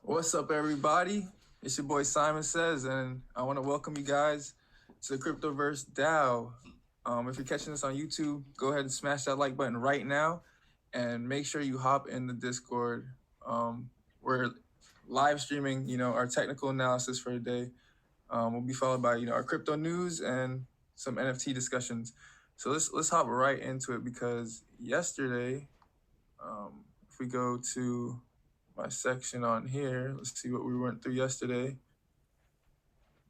What's up, everybody? It's your boy Simon Says, and I want to welcome you guys to the Cryptoverse DAO. If you're catching this on YouTube, go ahead and smash that like button right now, and make sure you hop in the Discord. We're live streaming, our technical analysis for the day. Will be followed by, our crypto news and some NFT discussions. So let's hop right into it because yesterday, if we go to my section on here, let's see what we went through yesterday.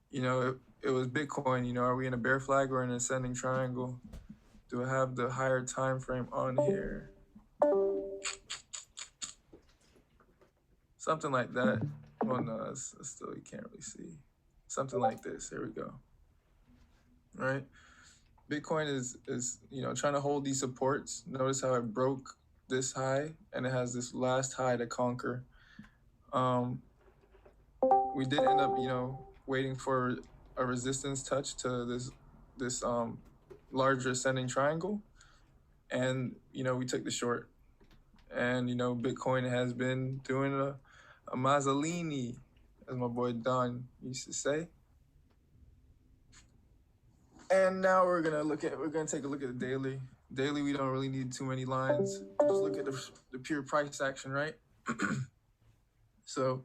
It was Bitcoin. Are we in a bear flag or an ascending triangle? Do I have the higher time frame on here? Something like that. Well, no, that's still, you can't really see. Something like this. Here we go. All right. Bitcoin is trying to hold these supports. Notice how it broke this high and it has this last high to conquer. We did end up, waiting for a resistance touch to this larger ascending triangle, and we took the short. And Bitcoin has been doing a Mazzolini, as my boy Don used to say. And now we're gonna take a look at the daily. Daily, we don't really need too many lines. Just look at the pure price action, right? So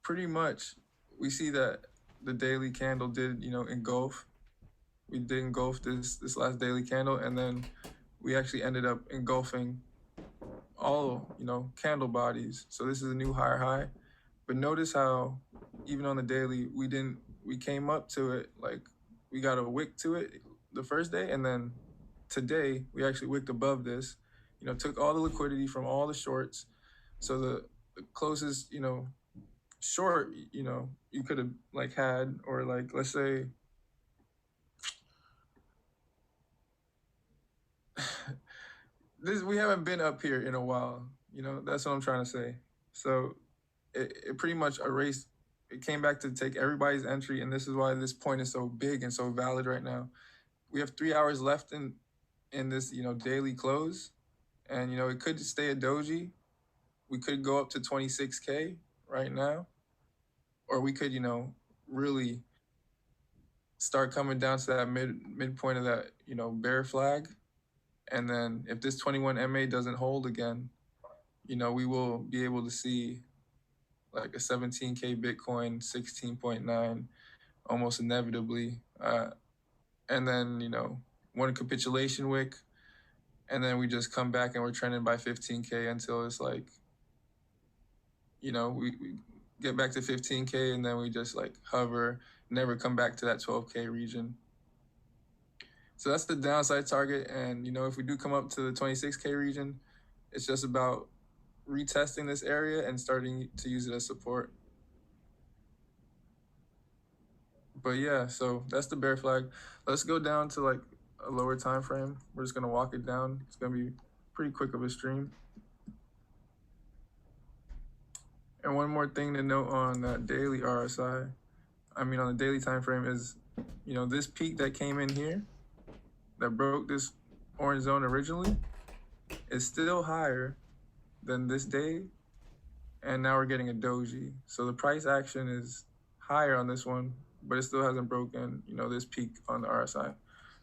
pretty much we see that the daily candle did, engulf. We did engulf this last daily candle, and then we actually ended up engulfing all, candle bodies. So this is a new higher high. But notice how even on the daily, we came up to it, like we got a wick to it the first day, and then today we actually wicked above this, took all the liquidity from all the shorts. So the closest, short, you could have had, or let's say we haven't been up here in a while, that's what I'm trying to say. So it pretty much erased, it came back to take everybody's entry, and this is why this point is so big and so valid right now. We have 3 hours left in this, daily close, and it could stay a doji. We could go up to 26K right now, or we could, really start coming down to that midpoint of that, bear flag. And then if this 21 MA doesn't hold again, we will be able to see like a 17K Bitcoin, 16.9, almost inevitably. And then, one capitulation wick, and then we just come back and we're trending by 15K until it's like, we get back to 15K, and then we just hover, never come back to that 12K region. So that's the downside target. And, if we do come up to the 26K region, it's just about retesting this area and starting to use it as support. But yeah, so that's the bear flag. Let's go down to a lower time frame. We're just gonna walk it down. It's gonna be pretty quick of a stream. And one more thing to note on that daily RSI, on the daily time frame, is this peak that came in here, that broke this orange zone originally, is still higher than this day, and now we're getting a doji. So the price action is higher on this one, but it still hasn't broken, this peak on the RSI,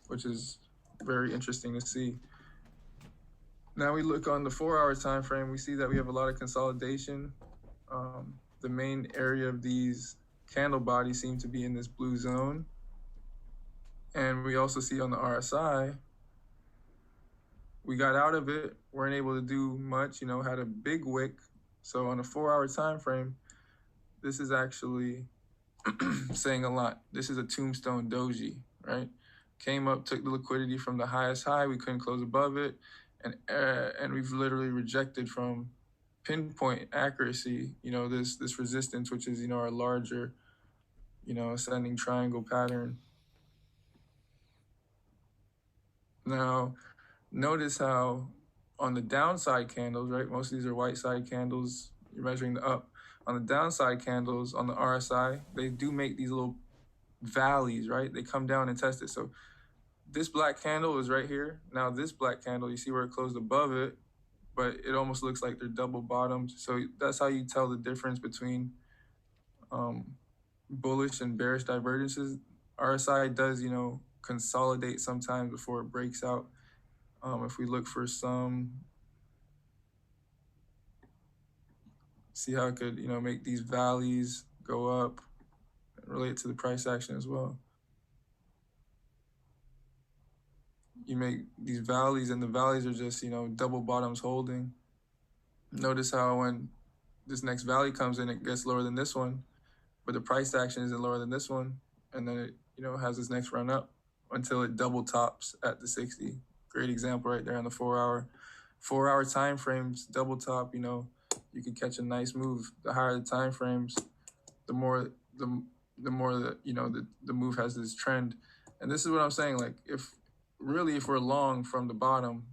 which is very interesting to see. Now we look on the 4-hour time frame, we see that we have a lot of consolidation. The main area of these candle bodies seem to be in this blue zone. And we also see on the RSI, we got out of it, weren't able to do much, had a big wick. So on a 4-hour time frame, this is actually saying a lot. This is a tombstone doji, right? Came up, took the liquidity from the highest high, we couldn't close above it, and we've literally rejected from pinpoint accuracy, this resistance, which is, our larger, ascending triangle pattern. Now, notice how on the downside candles, right? Most of these are white side candles. You're measuring the up. On the downside candles, on the RSI, they do make these little valleys, right? They come down and test it. So this black candle is right here. Now this black candle, you see where it closed above it, but it almost looks like they're double bottomed. So that's how you tell the difference between bullish and bearish divergences. RSI does, consolidate sometimes before it breaks out. If we look for some, see how it could, make these valleys go up, relate to the price action as well. You make these valleys, and the valleys are just, double bottoms holding. Notice how when this next valley comes in, it gets lower than this one, but the price action isn't lower than this one. And then it, has this next run up until it double tops at the 60. Great example right there on the 4 hour time frames, double top, you could catch a nice move. The higher the time frames, the more the move has this trend. And this is what I'm saying, like if we're long from the bottom,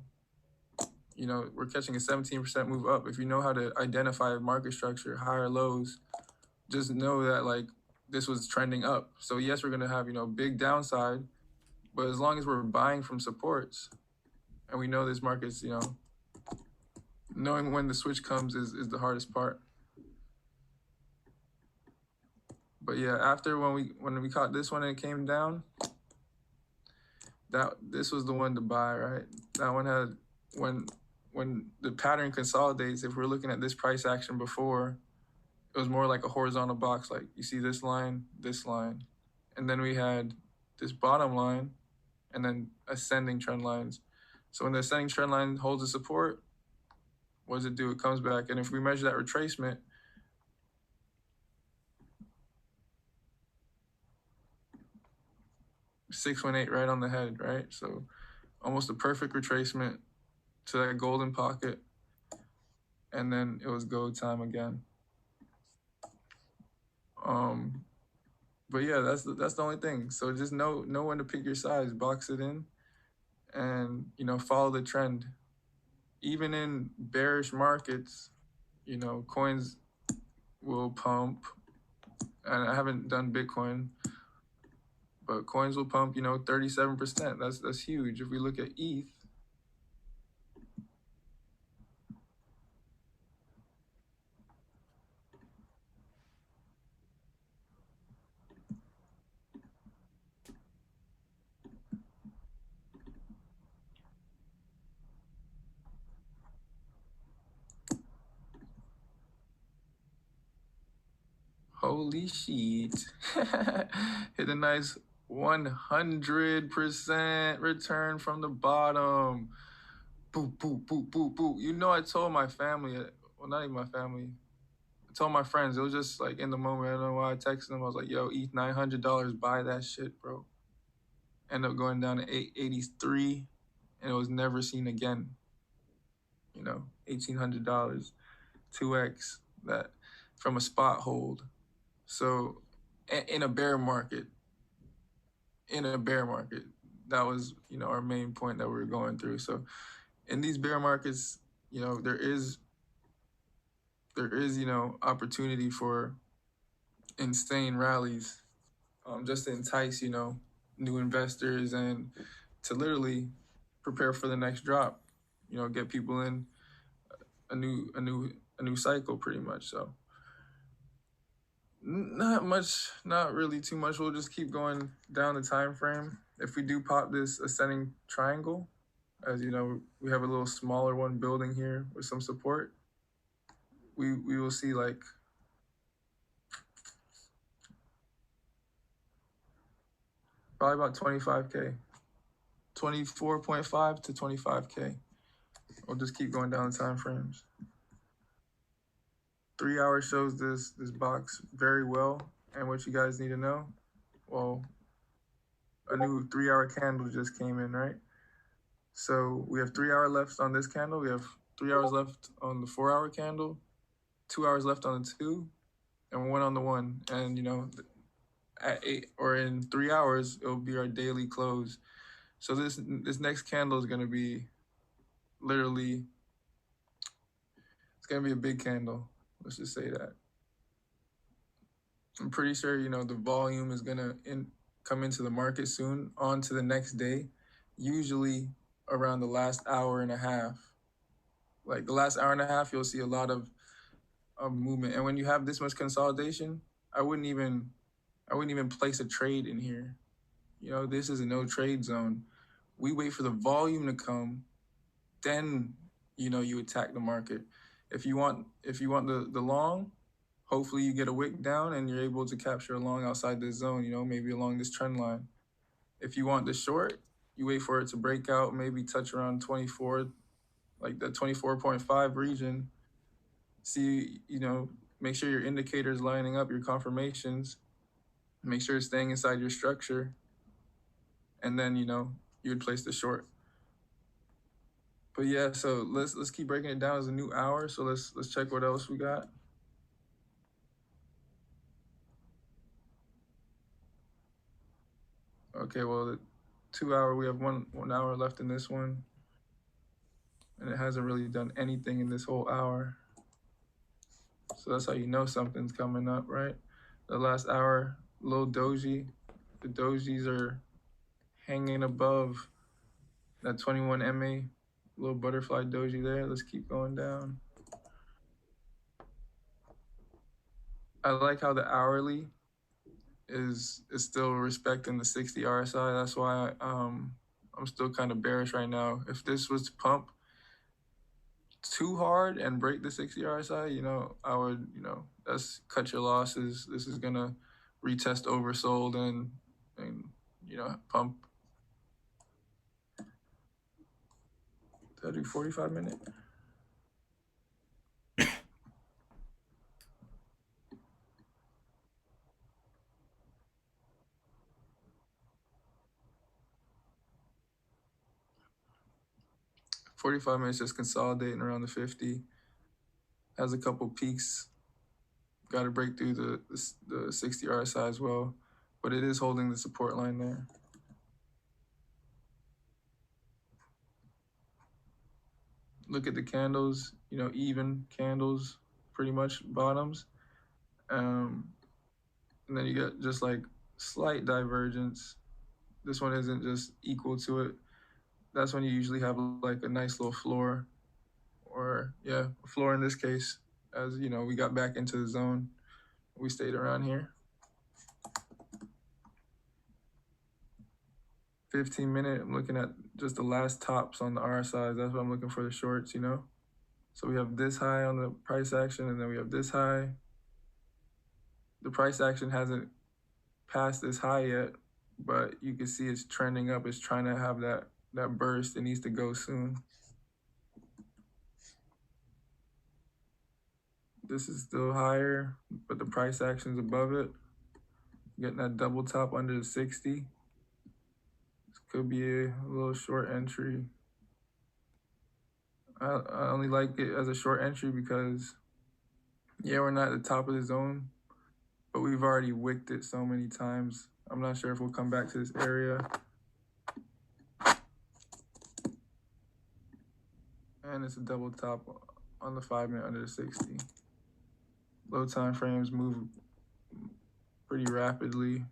we're catching a 17% move up. If you know how to identify market structure, higher lows, just know that like this was trending up. So yes, we're gonna have, big downside, but as long as we're buying from supports, and we know this market's, knowing when the switch comes is the hardest part. But yeah, after when we caught this one and it came down, this was the one to buy, right? That one had, when the pattern consolidates, if we're looking at this price action before, it was more like a horizontal box. Like you see this line, and then we had this bottom line, and then ascending trend lines. So when the ascending trend line holds a support, what does it do? It comes back. And if we measure that retracement, $618 right on the head, right? So almost a perfect retracement to that golden pocket. And then it was go time again. But yeah, that's the only thing. So just know when to pick your size, box it in, and follow the trend. Even in bearish markets, coins will pump. And I haven't done Bitcoin, but coins will pump, 37%. That's huge. If we look at ETH, holy shit. Hit a nice 100% return from the bottom. Boop, boop, boop, boop, boop. I told my family, well, not even my family, I told my friends, it was just like in the moment. I don't know why I texted them. I was like, yo, ETH $900, buy that shit, bro. Ended up going down to 883, and it was never seen again. $1,800, 2x that from a spot hold. So in a bear market, that was, our main point that we were going through. So in these bear markets, there is, opportunity for insane rallies, just to entice, new investors and to literally prepare for the next drop, get people in a new cycle pretty much. So not really too much. We'll just keep going down the time frame. If we do pop this ascending triangle, as we have a little smaller one building here with some support, we will see like probably about 25K, 24.5 to 25K. We'll just keep going down the time frames. 3 hours shows this box very well. And what you guys need to know, well, a new 3 hour candle just came in, right? So we have 3 hours left on this candle. We have 3 hours left on the 4 hour candle, 2 hours left on the 2, and 1 on the 1. And, at 8 or in 3 hours, it'll be our daily close. So this next candle is going to be literally, it's going to be a big candle. Let's just say that. I'm pretty sure, the volume is going to come into the market soon, on to the next day, usually around the last hour and a half. Like the last hour and a half, you'll see a lot of movement. And when you have this much consolidation, I wouldn't even place a trade in here. You know, this is a no trade zone. We wait for the volume to come, then you attack the market. If you want the long, hopefully you get a wick down and you're able to capture a long outside this zone, maybe along this trend line. If you want the short, you wait for it to break out, maybe touch around 24, like the 24.5 region. See, make sure your indicators lining up, your confirmations, make sure it's staying inside your structure, and then you would place the short. But yeah, so let's keep breaking it down as a new hour. So let's check what else we got. Okay, well, the 2 hour, we have one hour left in this one, and it hasn't really done anything in this whole hour. So that's how you know something's coming up, right? The last hour, little doji. The dojis are hanging above that 21 MA, little butterfly doji there. Let's keep going down. I like how the hourly is still respecting the 60 RSI. That's why I'm still kind of bearish right now. If this was to pump too hard and break the 60 RSI, I would, that's cut your losses. This is gonna retest oversold and pump. Did I do 45 minute? 45 minutes just consolidating around the 50. Has a couple peaks. Got to break through the 60 RSI as well, but it is holding the support line there. Look at the candles, even candles, pretty much bottoms. And then you get just like slight divergence. This one isn't just equal to it. That's when you usually have like a nice little floor, or a floor in this case. As we got back into the zone, we stayed around here. 15 minute, I'm looking at just the last tops on the RSIs. That's what I'm looking for, the shorts, So we have this high on the price action, and then we have this high. The price action hasn't passed this high yet, but you can see it's trending up. It's trying to have that burst. It needs to go soon. This is still higher, but the price action's above it. Getting that double top under the 60. This could be a little short entry. I only like it as a short entry because, we're not at the top of the zone, but we've already wicked it so many times. I'm not sure if we'll come back to this area. And it's a double top on the 5 minute under the 60. Low time frames move pretty rapidly.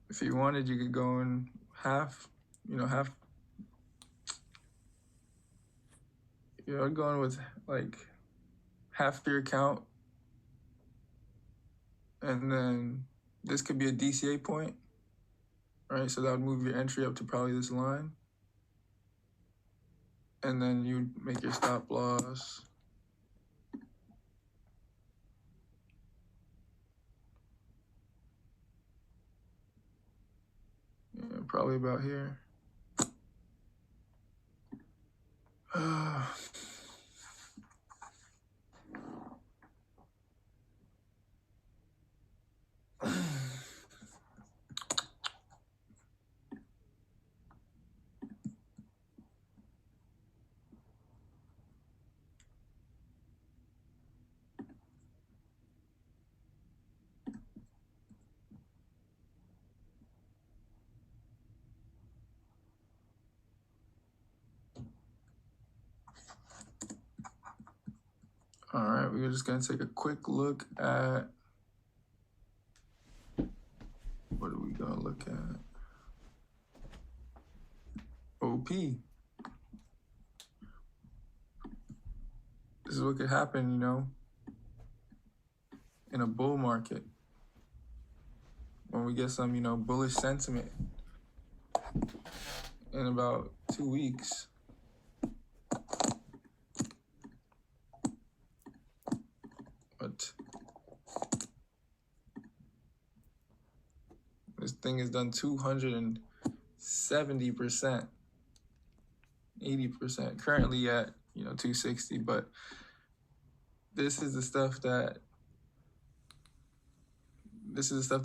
If you wanted, you could go in half, half. Going with like half your account. And then this could be a DCA point, right? So that would move your entry up to probably this line. And then you make your stop loss. Probably about here. All right, we're just gonna take a quick look at, what are we gonna look at? OP. This is what could happen, you know, in a bull market. When we get some, you know, bullish sentiment in about 2 weeks. But this thing has done 270%, 80%, currently at, you know, 260. But this is the stuff that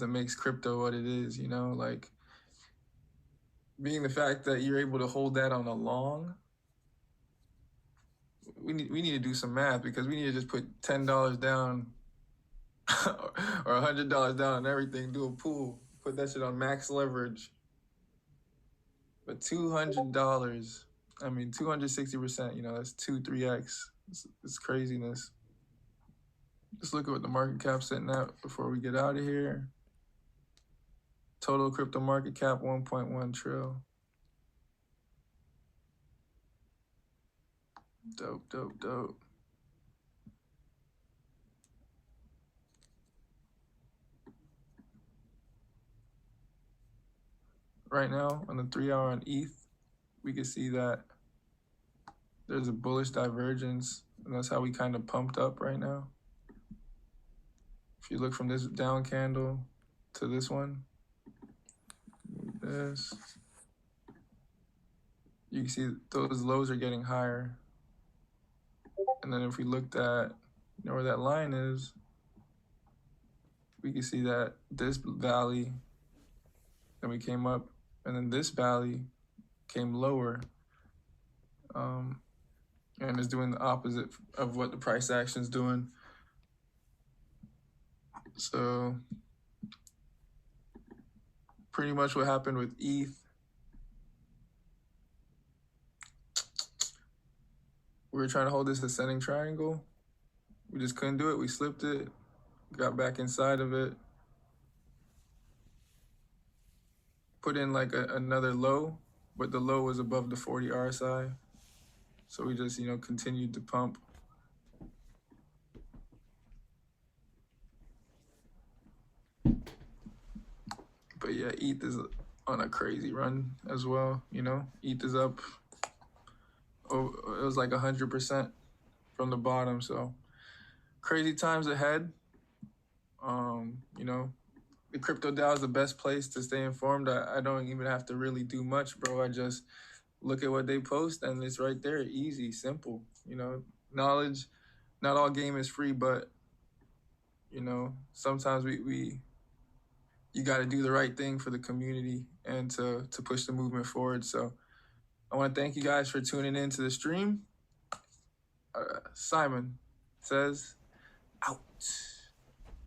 makes crypto what it is, you know, like being the fact that you're able to hold that on a long. We need to do some math, because we need to just put $10 down or $100 down on everything, do a pool, put that shit on max leverage. But $200, I mean 260%, you know, that's 2-3x. It's craziness. Just look at what the market cap's sitting at before we get out of here. Total crypto market cap 1.1 trill. Dope, dope, dope. Right now, on the 3-hour on ETH, we can see that there's a bullish divergence, and that's how we kind of pumped up right now. If you look from this down candle to this one, this, you can see those lows are getting higher. And then if we looked at, you know, where that line is, we can see that this valley, then we came up, and then this valley came lower, and is doing the opposite of what the price action is doing. So pretty much what happened with ETH, we were trying to hold this ascending triangle. We just couldn't do it. We slipped it, got back inside of it, put in like another low, but the low was above the 40 RSI. So we just, you know, continued to pump. But yeah, ETH is on a crazy run as well, you know. ETH is up, oh, it was like 100% from the bottom. So crazy times ahead. You know, the Crypto DAO is the best place to stay informed. I don't even have to really do much, bro. I just look at what they post, and it's right there. Easy, simple. You know, knowledge, not all game is free, but, you know, sometimes you got to do the right thing for the community and to push the movement forward. So I want to thank you guys for tuning in to the stream. Simon says, out.